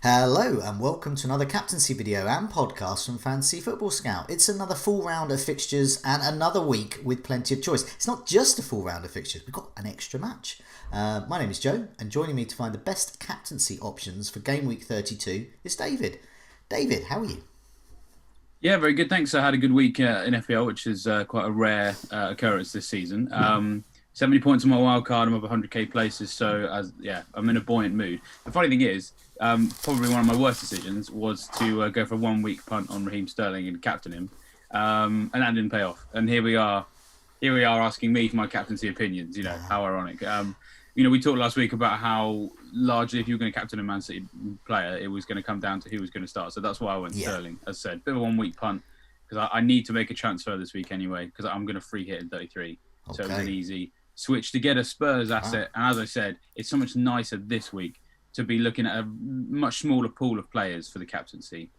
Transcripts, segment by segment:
Hello and welcome to another captaincy video and podcast from Fantasy Football Scout. It's another full round of fixtures and another week with plenty of choice. It's not just a full round of fixtures, we've got an extra match. My name is Joe and joining me to find the best captaincy options for game week 32 is David. David, how are you? Yeah, very good. Thanks. I had a good week in FPL, which is quite a rare occurrence this season. 70 points on my wild card. I'm up 100k places, so I'm in a buoyant mood. The funny thing is, probably one of my worst decisions was to go for a 1 week punt on Raheem Sterling and captain him, and that didn't pay off. And here we are asking me for my captaincy opinions. How ironic. We talked last week about how largely if you were going to captain a Man City player, it was going to come down to who was going to start. So that's why I went Sterling, as said. Bit of a 1 week punt, because I need to make a transfer this week anyway, because I'm going to free hit in 33. Okay. So it was an easy switch to get a Spurs asset. And as I said, it's so much nicer this week to be looking at a much smaller pool of players for the captaincy.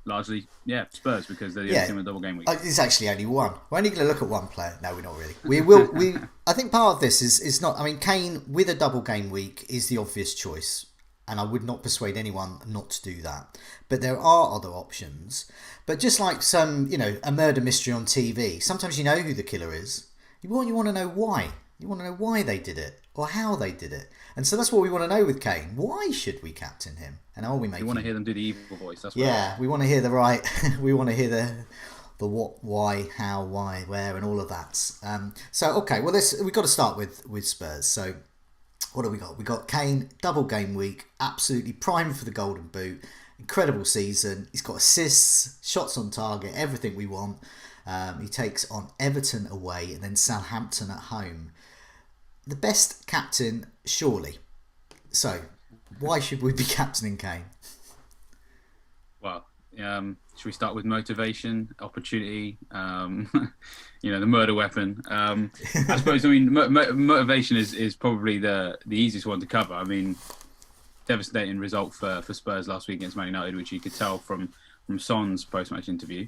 Largely, Spurs, because they're the only team with double game week. It's actually only one. We're only going to look at one player. No, we're not really. I think part of this is not. I mean, Kane with a double game week is the obvious choice, and I would not persuade anyone not to do that. But there are other options. But just like a murder mystery on TV, sometimes you know who the killer is. You want to know why. You want to know why they did it or how they did it. And so that's what we want to know with Kane. Why should we captain him? And are we making? You want to hear them do the evil voice. That's we want to hear the right. We want to hear the what, why, how, why, where, and all of that. We've got to start with Spurs. So what do we got? We got Kane, double game week, absolutely primed for the Golden Boot. Incredible season. He's got assists, shots on target, everything we want. He takes on Everton away and then Southampton at home. The best captain, surely. So, why should we be captaining Kane? Well, should we start with motivation, opportunity, the murder weapon? I suppose, motivation is probably the easiest one to cover. I mean, devastating result for Spurs last week against Man United, which you could tell from Son's post-match interview.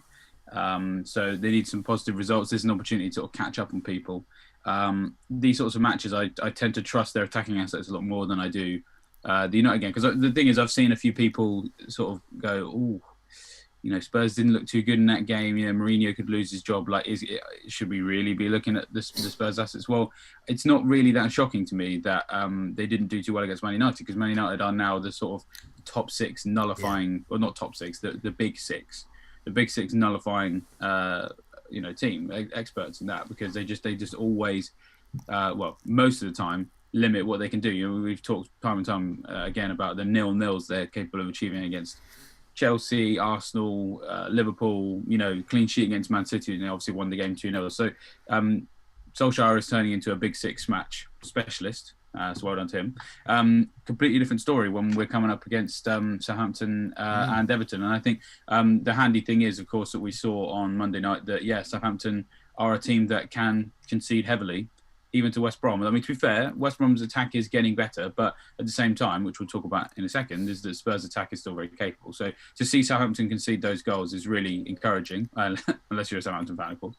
So they need some positive results. There's an opportunity to sort of catch up on people. These sorts of matches, I tend to trust their attacking assets a lot more than I do the United game. Because the thing is, I've seen a few people sort of go, Spurs didn't look too good in that game. Mourinho could lose his job. Should we really be looking at the Spurs assets? Well, it's not really that shocking to me that they didn't do too well against Man United, because Man United are now the sort of top six nullifying, or not top six, the big six. The big six nullifying, team experts in that, because they just always, most of the time, limit what they can do. We've talked time and time again about the 0-0s they're capable of achieving against Chelsea, Arsenal, Liverpool. Clean sheet against Man City, and they obviously won the game 2-0. So Solskjaer is turning into a big six match specialist. So well done to him. Completely different story when we're coming up against Southampton and Everton. And I think the handy thing is, of course, that we saw on Monday night that, Southampton are a team that can concede heavily, even to West Brom. I mean, to be fair, West Brom's attack is getting better, but at the same time, which we'll talk about in a second, is that Spurs' attack is still very capable. So to see Southampton concede those goals is really encouraging, unless you're a Southampton fan, of course.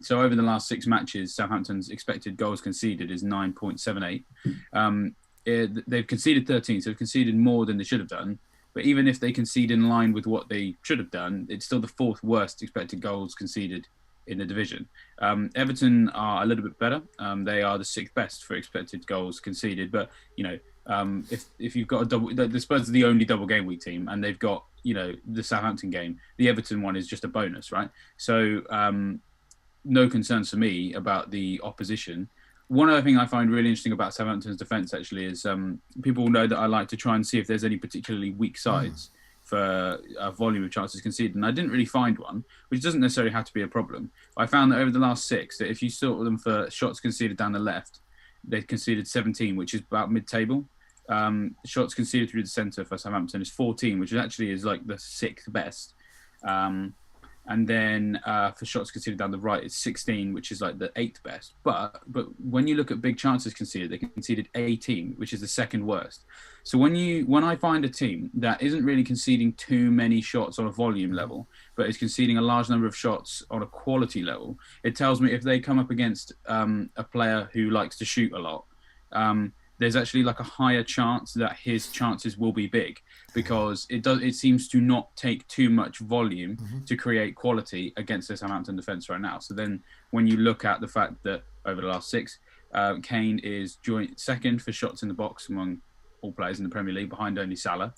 So over the last 6 matches, Southampton's expected goals conceded is 9.78. They've conceded 13, so they've conceded more than they should have done. But even if they concede in line with what they should have done, it's still the 4th worst expected goals conceded in the division. Everton are a little bit better. They are the 6th best for expected goals conceded. But if you've got a double, the Spurs are the only double game week team, and they've got the Southampton game. The Everton one is just a bonus, right? So no concerns for me about the opposition. One other thing I find really interesting about Southampton's defence actually is people know that I like to try and see if there's any particularly weak sides for a volume of chances conceded, and I didn't really find one, which doesn't necessarily have to be a problem. I found that over the last 6, that if you sort them for shots conceded down the left, they've conceded 17, which is about mid-table. Shots conceded through the centre for Southampton is 14, which actually is like the 6th best. And then for shots conceded down the right, it's 16, which is like the 8th best. But when you look at big chances conceded, they conceded 18, which is the 2nd worst. So when I find a team that isn't really conceding too many shots on a volume level, but is conceding a large number of shots on a quality level, it tells me if they come up against a player who likes to shoot a lot, there's actually like a higher chance that his chances will be big, because it seems to not take too much volume to create quality against the Southampton defence right now. So then when you look at the fact that over the last 6, Kane is joint second for shots in the box among all players in the Premier League, behind only Salah.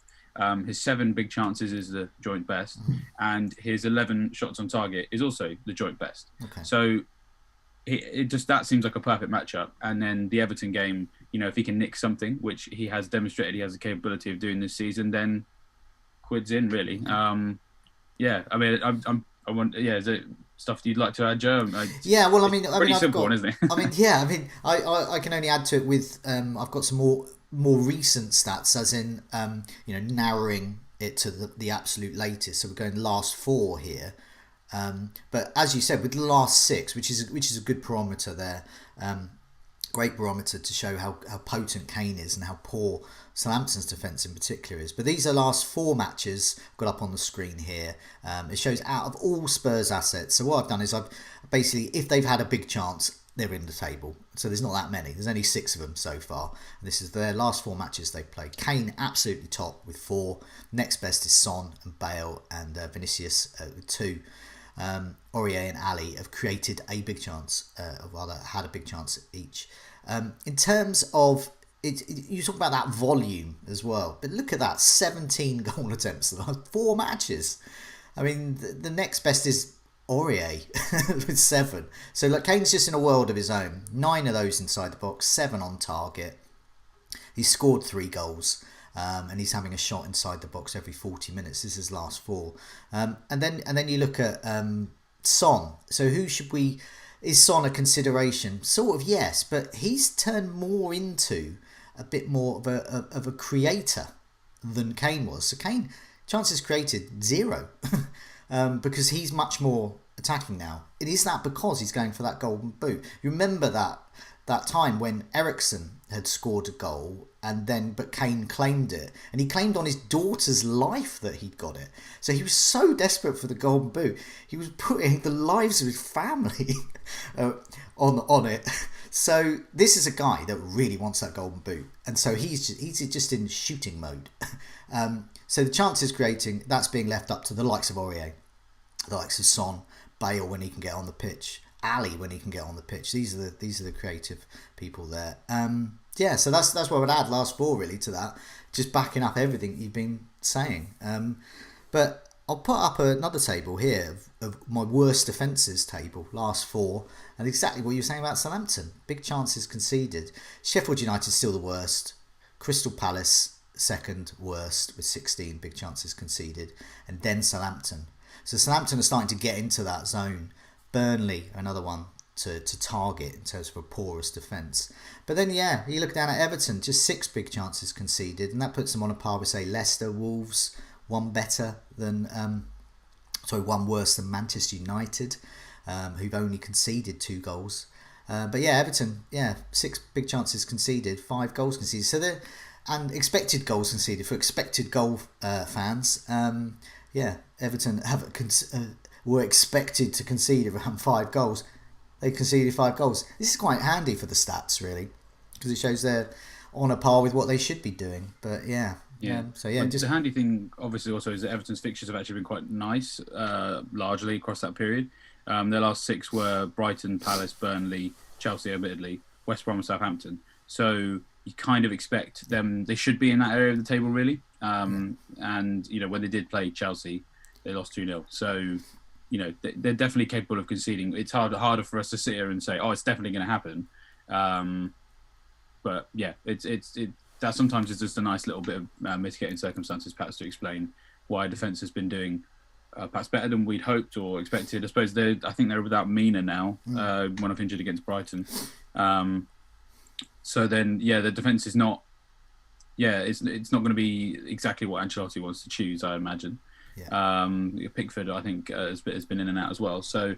His 7 big chances is the joint best, and his 11 shots on target is also the joint best. Okay. So that seems like a perfect matchup. And then the Everton game, if he can nick something, which he has demonstrated he has the capability of doing this season, then quid's in really. Yeah, I mean, I want. Yeah, is it stuff you'd like to add, Joe? Yeah, well, pretty simple, isn't it? I can only add to it with I've got some more recent stats, as in narrowing it to the absolute latest. So we're going last 4 here. But as you said, with the last 6, which is a good barometer there, great barometer to show how potent Kane is and how poor Southampton's defence in particular is. But these are last 4 matches got up on the screen here. It shows out of all Spurs assets. So what I've done is I've basically, if they've had a big chance, they're in the table. So there's not that many. There's only 6 of them so far. And this is their last 4 matches they've played. Kane absolutely top with 4. Next best is Son and Bale and Vinicius with 2. Aurier and Ali have created a big chance, had a big chance each. In terms of it, you talk about that volume as well, but look at that, 17 goal attempts in the last 4 matches. I mean, the next best is Aurier with 7. So look, Kane's just in a world of his own. 9 of those inside the box, 7 on target. He's scored 3 goals. And he's having a shot inside the box every 40 minutes. This is last 4. And then you look at Son. So is Son a consideration? Sort of, yes, but he's turned more into a bit more of a creator than Kane was. So Kane, chances created 0 because he's much more attacking now. And is that because he's going for that golden boot? You remember that time when Eriksen had scored a goal but Kane claimed it, and he claimed on his daughter's life that he'd got it. So he was so desperate for the golden boot, he was putting the lives of his family on it. So this is a guy that really wants that golden boot, and so he's just in shooting mode. So the chances creating, that's being left up to the likes of Aurier, the likes of Son, Bale when he can get on the pitch, Ali when he can get on the pitch. These are the creative people there. So that's what I would add last 4 really to that, just backing up everything you've been saying. But I'll put up another table here of my worst defences table, last 4, and exactly what you were saying about Southampton. Big chances conceded. Sheffield United still the worst. Crystal Palace second worst with 16 big chances conceded, and then Southampton. So Southampton are starting to get into that zone. Burnley, another one to target in terms of a porous defence. But then, you look down at Everton, just 6 big chances conceded, and that puts them on a par with, say, Leicester, Wolves, one worse than Manchester United, who've only conceded 2 goals. But Everton, 6 big chances conceded, 5 goals conceded. And expected goals conceded for expected goal fans. Everton were expected to concede around 5 goals. They conceded 5 goals. This is quite handy for the stats, really, because it shows they're on a par with what they should be doing. But the handy thing, obviously, also is that Everton's fixtures have actually been quite nice, largely across that period. Their last 6 were Brighton, Palace, Burnley, Chelsea, admittedly, West Brom, and Southampton. So you kind of expect them; they should be in that area of the table, really. And when they did play Chelsea, they lost 2-0. So they're definitely capable of conceding. It's harder for us to sit here and say, "Oh, it's definitely going to happen." But that sometimes is just a nice little bit of mitigating circumstances, perhaps, to explain why defence has been doing perhaps better than we'd hoped or expected. I suppose I think they're without Mina now, one off injured against Brighton. So then, the defence is not. It's not going to be exactly what Ancelotti wants to choose, I imagine. Pickford, I think, has been in and out as well. So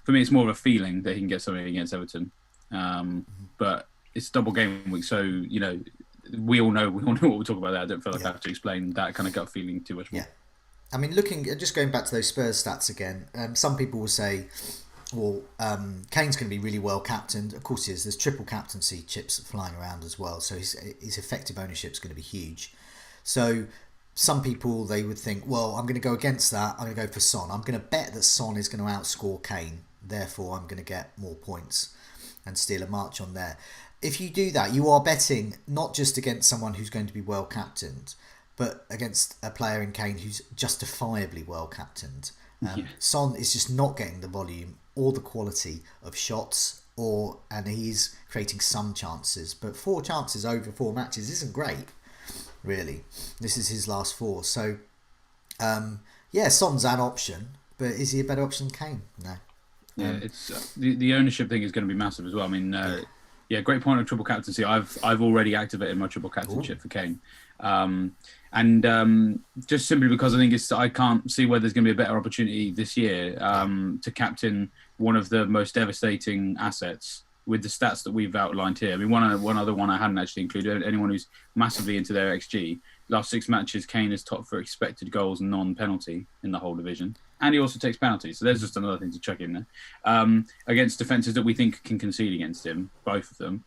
for me, it's more of a feeling that he can get something against Everton. But it's double game week, so we all know what we're talking about there. I don't feel like I have to explain that kind of gut feeling too much more. I mean, just going back to those Spurs stats again, some people will say, Well, Kane's going to be really well captained. Of course, he is. There's triple captaincy chips flying around as well, so his effective ownership is going to be huge. So some people, they would think, well, I'm going to go against that. I'm going to go for Son. I'm going to bet that Son is going to outscore Kane. Therefore, I'm going to get more points and steal a march on there. If you do that, you are betting not just against someone who's going to be well captained, but against a player in Kane who's justifiably well captained. Son is just not getting the volume or the quality of shots, and he's creating some chances. But 4 chances over 4 matches isn't great, really. This is his last 4. So, Son's an option, but is he a better option than Kane? No. Yeah, it's the ownership thing is going to be massive as well. I mean, great point on triple captaincy. I've already activated my triple captainship for Kane, and just simply because I think I can't see where there's going to be a better opportunity this year to captain one of the most devastating assets with the stats that we've outlined here. I mean, one other one I hadn't actually included. Anyone who's massively into their XG, last 6 matches, Kane is top for expected goals non-penalty in the whole division. And he also takes penalties. So there's just another thing to check in there. Against defences that we think can concede against him, both of them.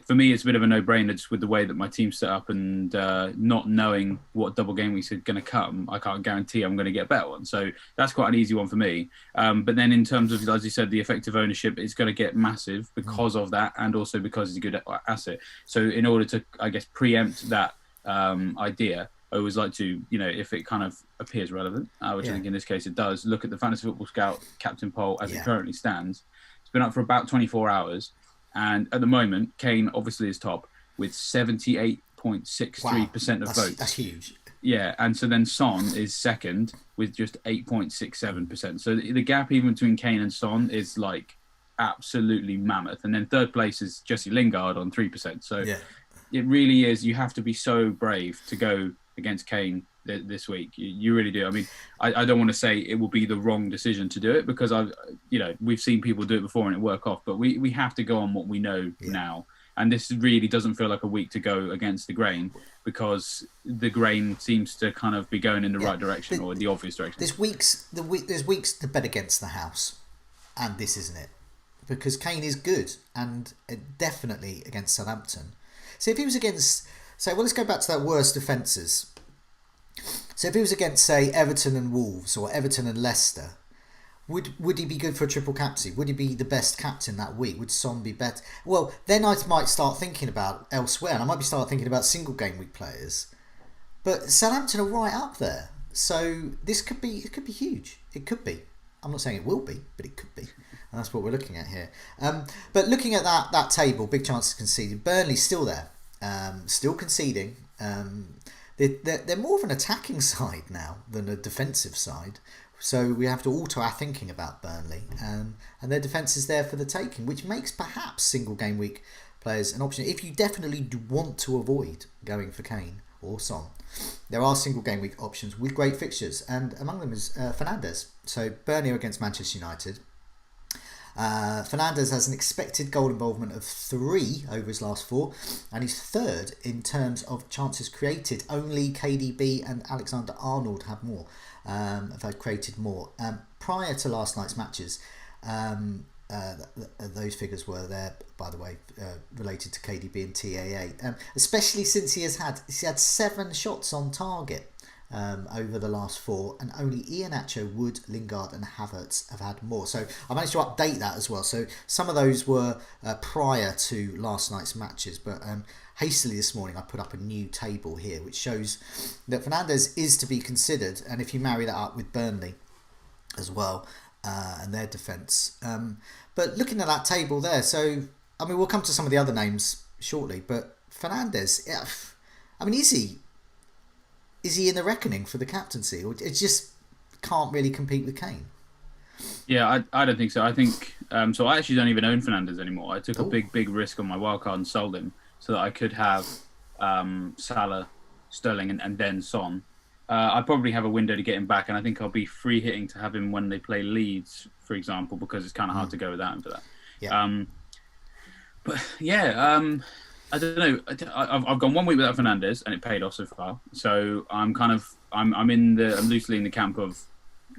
For me, it's a bit of a no-brainer just with the way that my team's set up and not knowing what double game weeks are going to come. I can't guarantee I'm going to get a better one. So that's quite an easy one for me. But then in terms of, as you said, the effective ownership, it's going to get massive because of that and also because it's a good asset. So in order to, I guess, preempt that idea, I always like to, if it kind of appears relevant, which I think in this case it does, look at the Fantasy Football Scout captain poll as it currently stands. It's been up for about 24 hours. And at the moment, Kane obviously is top with 78.63% of votes. That's huge. Yeah, and so then Son is second with just 8.67%. So the gap even between Kane and Son is like absolutely mammoth. And then third place is Jesse Lingard on 3%. So it really is, you have to be so brave to go against Kane this week. You really do. I mean, I don't want to say it will be the wrong decision to do it because we've seen people do it before and it work off, but we have to go on what we know now. And this really doesn't feel like a week to go against the grain because the grain seems to kind of be going in the right direction or the obvious direction. There's weeks to bet against the house, and this isn't it because Kane is good and definitely against Southampton. So if he was against, let's go back to that worst defences. So if he was against, say, Everton and Wolves or Everton and Leicester, would he be good for a triple captaincy? Would he be the best captain that week? Would Son be better? Well, then I might start thinking about elsewhere, and I might start thinking about single game week players. But Southampton are right up there, so this could be huge. It could be. I'm not saying it will be, but it could be, and that's what we're looking at here. But looking at that table, big chances conceded. Burnley's still there, still conceding. They're more of an attacking side now than a defensive side. So we have to alter our thinking about Burnley. And their defence is there for the taking, which makes perhaps single game week players an option. If you definitely do want to avoid going for Kane or Son, there are single game week options with great fixtures. And among them is Fernandes. So Burnley are against Manchester United. Fernandes has an expected goal involvement of 3 over his last 4, and he's third in terms of chances created. Only KDB and Alexander-Arnold have more, have created more. Prior to last night's matches, those figures were there, by the way, related to KDB and TAA, especially since he had 7 shots on target over the last 4, and only Iheanacho, Wood, Lingard and Havertz have had more. So I managed to update that as well. So some of those were prior to last night's matches, but hastily this morning I put up a new table here which shows that Fernandes is to be considered, and if you marry that up with Burnley as well and their defence. But looking at that table there, so I mean we'll come to some of the other names shortly, but Fernandes, I mean, is he in the reckoning for the captaincy, or it just can't really compete with Kane? Yeah, I don't think so. I think so. I actually don't even own Fernandes anymore. I took a big risk on my wildcard and sold him so that I could have Salah, Sterling, and then Son. I probably have a window to get him back, and I think I'll be free hitting to have him when they play Leeds, for example, because it's kind of hard to go without him for that. Yeah. I don't know. I've gone 1 week without Fernandes, and it paid off so far. So I'm loosely in the camp of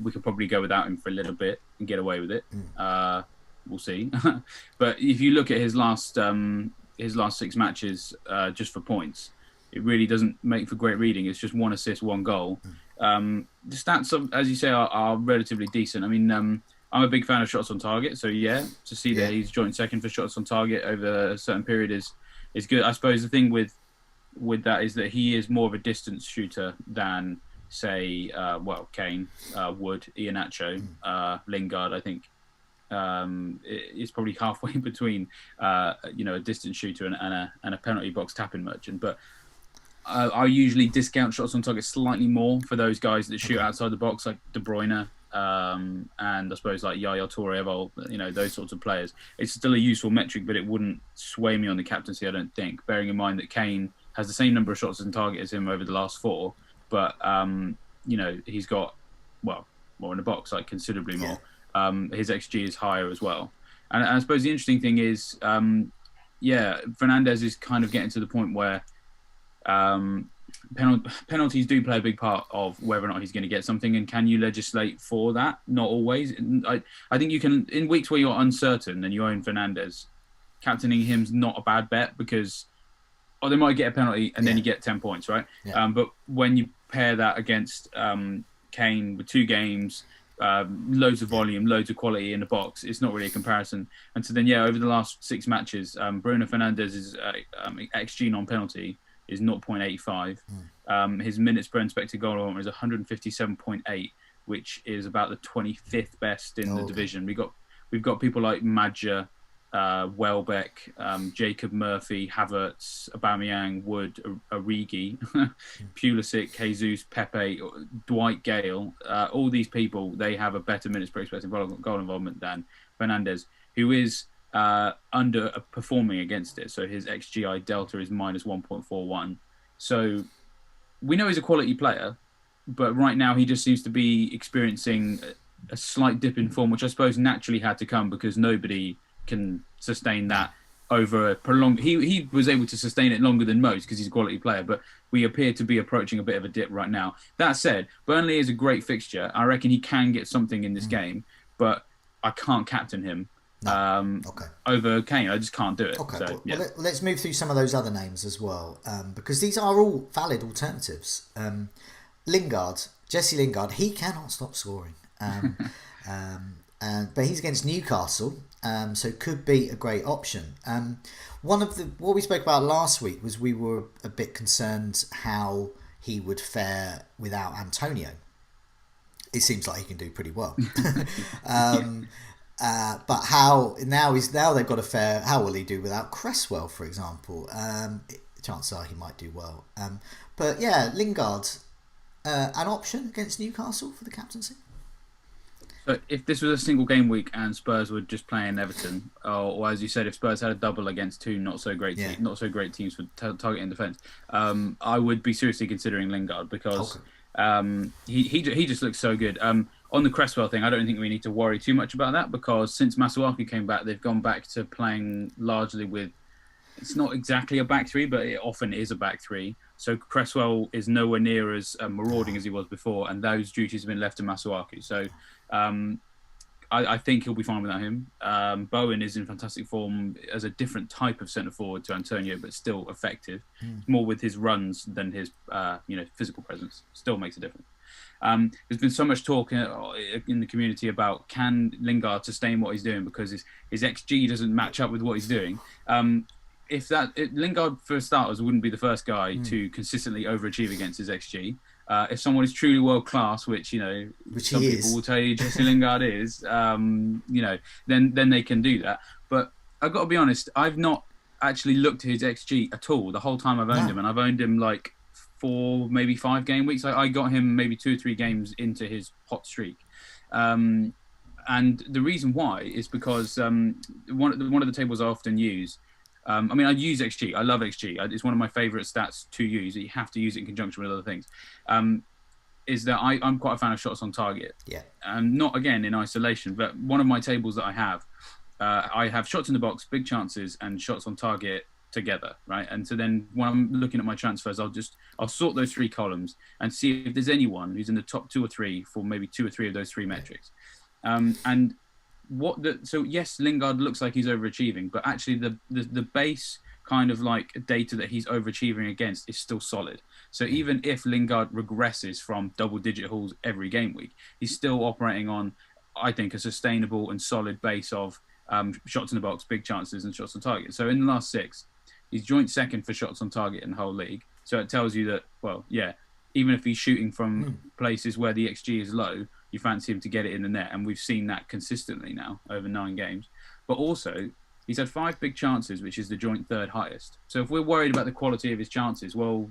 we could probably go without him for a little bit. and get away with it. We'll see. But if you look at his last 6 matches, just for points, it really doesn't make for great reading. It's just 1 assist, 1 goal. The stats, as you say, are relatively decent. I mean, I'm a big fan of shots on target, so to see that he's joint second for shots on target over a certain period is good. I suppose the thing with that is that he is more of a distance shooter than, say, Kane, Wood, Iheanacho, Lingard. I think is probably halfway between a distance shooter and a penalty box tapping merchant. But I usually discount shots on target slightly more for those guys that shoot outside the box, like De Bruyne, and I suppose like Yaya Toure, those sorts of players. It's still a useful metric, but it wouldn't sway me on the captaincy, I don't think, bearing in mind that Kane has the same number of shots on target as him over the last 4, but he's got more in the box, like considerably more. His XG is higher as well, and I suppose the interesting thing is Fernandes is kind of getting to the point where penalties do play a big part of whether or not he's going to get something, and can you legislate for that? Not always. I think you can, in weeks where you're uncertain and you own Fernandes, captaining him's not a bad bet, because they might get a penalty and then you get 10 points, right? But when you pair that against Kane with 2 games, loads of volume, loads of quality in the box, it's not really a comparison. And so then over the last 6 matches, Bruno Fernandes' XG non-penalty is 0.85. His minutes per expected goal is 157.8, which is about the 25th best in the division. We've got people like Madja, Welbeck, Jacob Murphy, Havertz, Aubameyang, Wood, Origi, Pulisic, Jesus, Pepe, Dwight Gale. All these people, they have a better minutes per expected goal involvement than Fernandes, who is underperforming against it. So his XGI delta is minus 1.41. So we know he's a quality player, but right now he just seems to be experiencing a slight dip in form, which I suppose naturally had to come because nobody can sustain that over a prolonged. He was able to sustain it longer than most because he's a quality player, but we appear to be approaching a bit of a dip right now. That said, Burnley is a great fixture. I reckon he can get something in this game, but I can't captain him over Kane. I just can't do it. Okay, so, well, let's move through some of those other names as well, because these are all valid alternatives. Lingard, Jesse Lingard, he cannot stop scoring. But he's against Newcastle, so could be a great option. What we spoke about last week was we were a bit concerned how he would fare without Antonio. It seems like he can do pretty well. But how they've got a fare? How will he do without Cresswell, for example? Chances are he might do well. But Lingard, an option against Newcastle for the captaincy. So if this was a single game week and Spurs were just playing Everton, or as you said, if Spurs had a double against 2 not so great teams for targeting defence, I would be seriously considering Lingard because he just looks so good. On the Cresswell thing, I don't think we need to worry too much about that because since Masuaku came back, they've gone back to playing largely with. It's not exactly a back 3, but it often is a back 3. So Cresswell is nowhere near as marauding as he was before, and those duties have been left to Masuaku. So I think he'll be fine without him. Bowen is in fantastic form as a different type of centre forward to Antonio, but still effective. More with his runs than his physical presence. Still makes a difference. There's been so much talk in the community about can Lingard sustain what he's doing because his XG doesn't match up with what he's doing. Lingard, for starters, wouldn't be the first guy to consistently overachieve against his XG. If someone is truly world class, which some people will tell you Jesse Lingard is, then they can do that. But I've got to be honest, I've not actually looked at his XG at all the whole time I've owned him, and I've owned him like 4, maybe 5 game weeks. I got him maybe 2 or 3 games into his hot streak. And the reason why is because one of the tables I often use. I use XG. I love XG. It's one of my favourite stats to use. You have to use it in conjunction with other things. Is that I'm quite a fan of shots on target. Yeah. Not again in isolation, but one of my tables that I have shots in the box, big chances, and shots on target together, right? And so then when I'm looking at my transfers, I'll sort those 3 columns and see if there's anyone who's in the top 2 or 3 for maybe 2 or 3 of those 3 metrics. And so yes, Lingard looks like he's overachieving, but actually the base kind of like data that he's overachieving against is still solid. So even if Lingard regresses from double-digit hauls every game week, he's still operating on, I think, a sustainable and solid base of shots in the box, big chances, and shots on target. So in the last 6, he's joint second for shots on target in the whole league. So it tells you that, well, yeah, even if he's shooting from places where the XG is low, you fancy him to get it in the net. And we've seen that consistently now over 9 games. But also, he's had 5 big chances, which is the joint third highest. So if we're worried about the quality of his chances, well,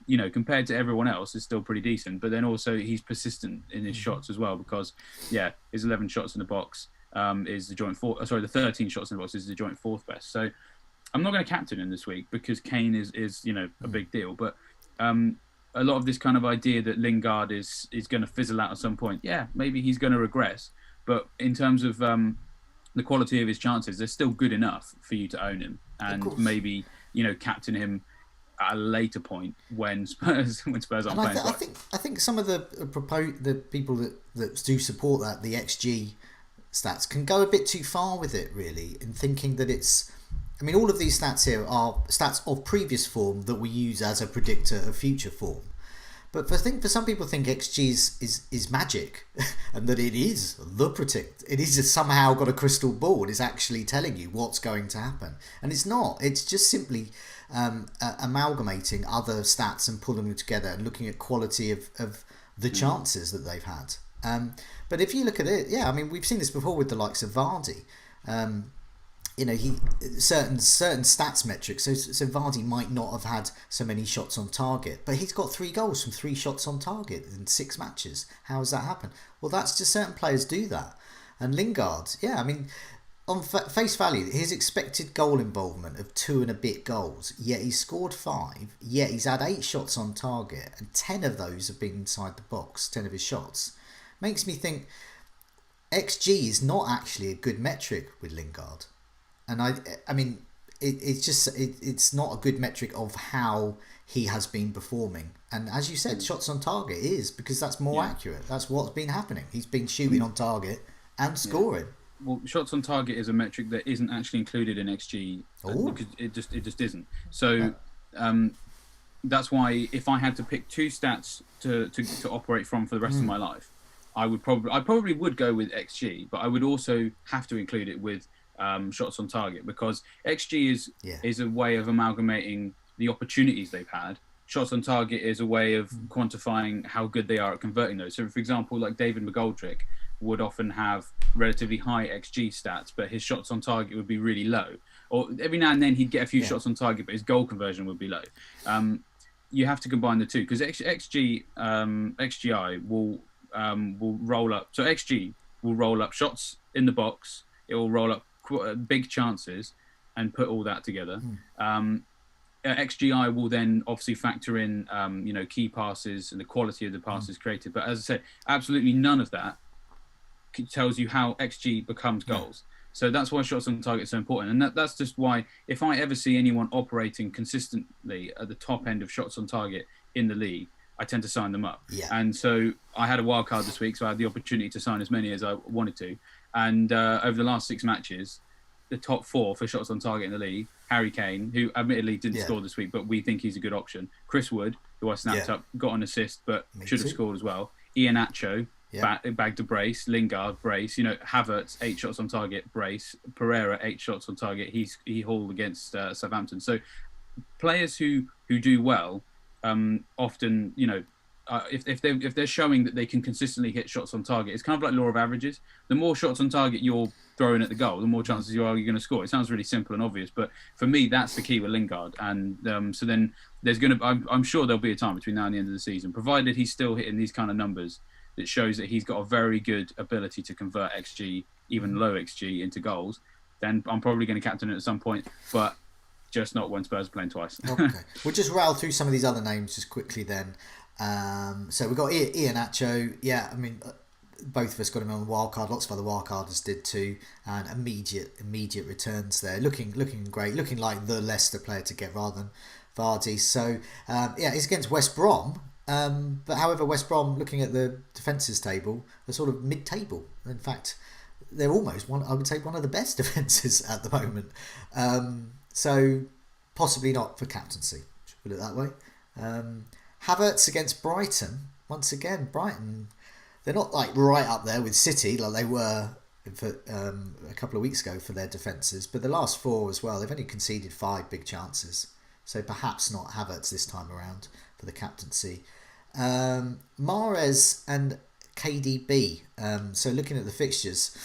you know, compared to everyone else, it's still pretty decent. But then also he's persistent in his shots as well, because, yeah, his 11 shots in the box is the joint fourth. Sorry, the 13 shots in the box is the joint 4th best. So I'm not going to captain him this week because Kane is you know, a big deal. But a lot of this kind of idea that Lingard is going to fizzle out at some point, yeah, maybe he's going to regress. But in terms of the quality of his chances, they're still good enough for you to own him and maybe, you know, captain him at a later point when Spurs aren't playing. I think some of the people that do support that, the XG stats, can go a bit too far with it, really, in thinking that it's. I mean, all of these stats here are stats of previous form that we use as a predictor of future form. But I think for some people think XG is magic, and that it is the predict. It is somehow got a crystal ball and is actually telling you what's going to happen. And it's not. It's just simply amalgamating other stats and pulling them together and looking at quality of the chances that they've had. But if you look at it, yeah, I mean, we've seen this before with the likes of Vardy. You know, he certain stats metrics. So Vardy might not have had so many shots on target, but he's got 3 goals from 3 shots on target in 6 matches. How has that happened? Well, that's just certain players do that. And Lingard, yeah, I mean, on face value, his expected goal involvement of 2 and a bit goals, yet he's scored 5, yet he's had 8 shots on target, and 10 of those have been inside the box. 10 of his shots makes me think XG is not actually a good metric with Lingard. And I mean, it's not a good metric of how he has been performing. And as you said, shots on target is, because that's more accurate. That's what's been happening. He's been shooting on target and scoring. Well, shots on target is a metric that isn't actually included in XG because it just isn't. So that's why if I had to pick 2 stats to operate from for the rest of my life, I probably would go with XG, but I would also have to include it with shots on target, because XG is a way of amalgamating the opportunities they've had. Shots on target is a way of quantifying how good they are at converting those. So, for example, like David McGoldrick would often have relatively high XG stats, but his shots on target would be really low. Or every now and then he'd get a few shots on target, but his goal conversion would be low. You have to combine the two, because XGI will roll up. So XG will roll up shots in the box. It will roll up big chances and put all that together. XGI will then obviously factor in you know, key passes and the quality of the passes created. But as I said, absolutely none of that tells you how XG becomes goals. So that's why shots on target is so important. And that's just why if I ever see anyone operating consistently at the top end of shots on target in the league, I tend to sign them up. And so I had a wild card this week, so I had the opportunity to sign as many as I wanted to. And over the last 6 matches, the top 4 for shots on target in the league: Harry Kane, who admittedly didn't score this week, but we think he's a good option; Chris Wood, who I snapped up, got an assist, but should have scored as well; Iheanacho, bagged a brace; Lingard, brace; you know, Havertz, 8 shots on target, brace; Pereira, 8 shots on target, he hauled against Southampton. So players who do well often, you know, if they're showing that they can consistently hit shots on target, it's kind of like law of averages. The more shots on target you're throwing at the goal, the more chances you're going to score. It sounds really simple and obvious, but for me, that's the key with Lingard. And so then there's going to, I'm sure there'll be a time between now and the end of the season, provided he's still hitting these kind of numbers, that shows that he's got a very good ability to convert XG, even low XG, into goals. Then I'm probably going to captain it at some point, but just not when Spurs are playing twice. Okay, we'll just rattle through some of these other names just quickly then. So we've got Iheanacho. Yeah, I mean, both of us got him on the wild card. Lots of other wild carders did too, and immediate returns there. Looking great. Looking like the Leicester player to get rather than Vardy. So yeah, he's against West Brom. But however, West Brom, looking at the defences table, are sort of mid-table. In fact, they're almost one. I would say one of the best defences at the moment. So possibly not for captaincy. Should put it that way. Havertz against Brighton. Once again, Brighton, they're not like right up there with City like they were for a couple of weeks ago for their defences, but the last four as well, they've only conceded 5 big chances. So perhaps not Havertz this time around for the captaincy. Mahrez and KDB. So looking at the fixtures,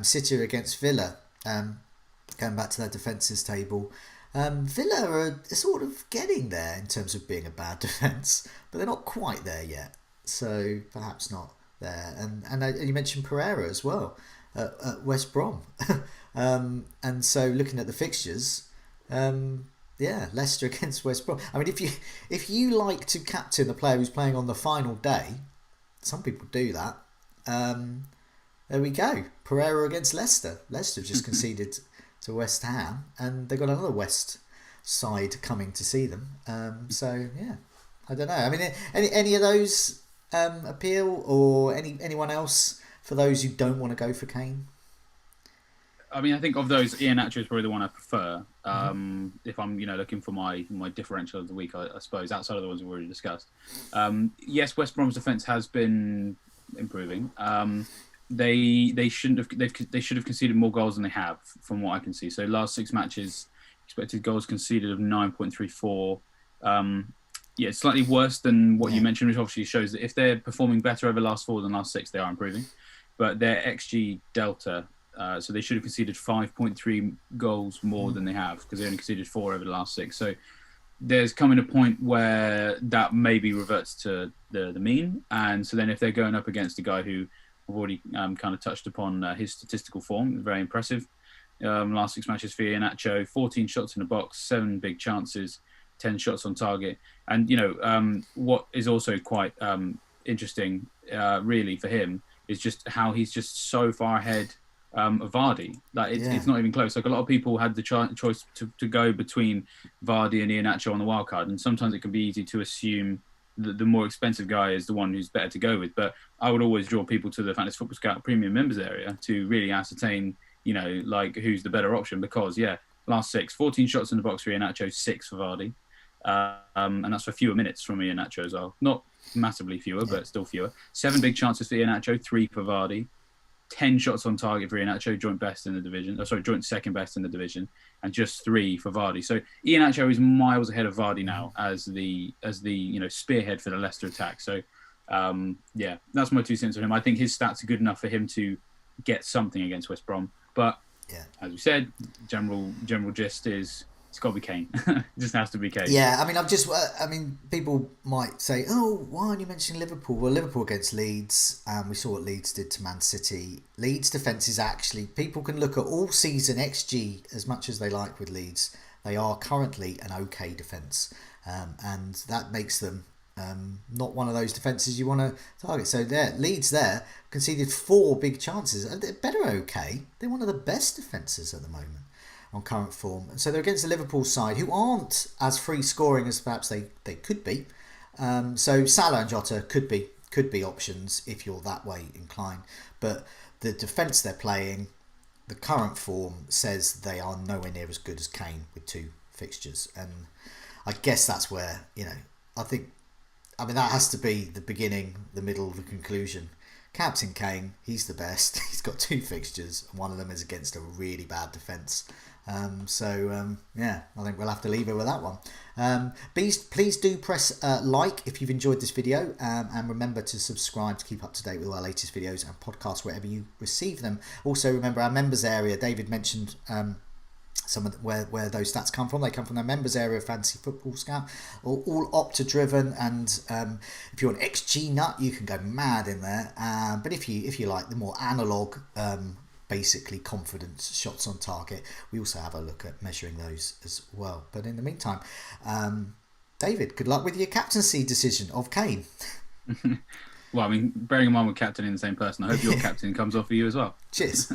City against Villa. Going back to their defences table. Villa are sort of getting there in terms of being a bad defence, but they're not quite there yet. So perhaps not there. And you mentioned Pereira as well at West Brom. And so looking at the fixtures, Leicester against West Brom. I mean, if you like to captain a player who's playing on the final day, some people do that. There we go. Pereira against Leicester. Leicester just conceded to West Ham, and they've got another West side coming to see them. So yeah, I don't know. I mean, any of those appeal, or anyone else for those who don't want to go for Kane? I mean, I think of those, Iheanacho is probably the one I prefer. If I'm, looking for my differential of the week, I suppose, outside of the ones we've already discussed. Yes, West Brom's defence has been improving. They should have conceded more goals than they have, from what I can see. So last 6 matches, expected goals conceded of 9.34. It's slightly worse than what you mentioned, which obviously shows that if they're performing better over the last 4 than last 6, they are improving. But their XG delta, so they should have conceded 5.3 goals more than they have, because they only conceded 4 over the last 6. So there's coming a point where that maybe reverts to the mean. And so then if they're going up against a guy who I've already kind of touched upon his statistical form, very impressive. Last 6 matches for Iheanacho, 14 shots in the box, 7 big chances, 10 shots on target. And, what is also quite interesting, really, for him is just how he's just so far ahead of Vardy. Like it's not even close. Like, a lot of people had the choice to go between Vardy and Iheanacho on the wild card, and sometimes it can be easy to assume that the more expensive guy is the one who's better to go with. But I would always draw people to the Fantasy Football Scout Premium members area to really ascertain, who's the better option. Because last 6, 14 shots in the box for Iheanacho, 6 for Vardy, and that's for fewer minutes from Iheanacho as well. Not massively fewer, but still fewer. 7 big chances for Iheanacho, 3 for Vardy. 10 shots on target for Iheanacho, joint second best in the division, and just 3 for Vardy. So Iheanacho is miles ahead of Vardy now as the spearhead for the Leicester attack. So that's my 2 cents on him. I think his stats are good enough for him to get something against West Brom. But as we said, general gist is it's got to be Kane. It just has to be Kane. Yeah, I mean, people might say, oh, why aren't you mentioning Liverpool? Well, Liverpool against Leeds, we saw what Leeds did to Man City. Leeds' defence is actually, people can look at all season XG as much as they like with Leeds. They are currently an okay defence, and that makes them not one of those defences you want to target. So Leeds conceded 4 big chances. They're better okay. They're one of the best defences at the moment on current form. And so they're against the Liverpool side, who aren't as free scoring as perhaps they could be. So Salah and Jota could be options if you're that way inclined. But the defence they're playing, the current form says they are nowhere near as good as Kane with 2 fixtures. And I guess that's where, that has to be the beginning, the middle, the conclusion. Captain Kane, he's the best. He's got 2 fixtures, and one of them is against a really bad defence. I think we'll have to leave it with that one. Please do press like if you've enjoyed this video, and remember to subscribe to keep up to date with our latest videos and podcasts wherever you receive them. Also, remember our members area. David mentioned some of where those stats come from. They come from their members area of Fantasy Football Scout, all Opta driven, and if you're an XG nut, you can go mad in there. But if you like the more analog, basically confidence shots on target, we also have a look at measuring those as well. But in the meantime, David, good luck with your captaincy decision of Kane. Well, I mean, bearing in mind we're captaining the same person, I hope your captain comes off for you as well. Cheers.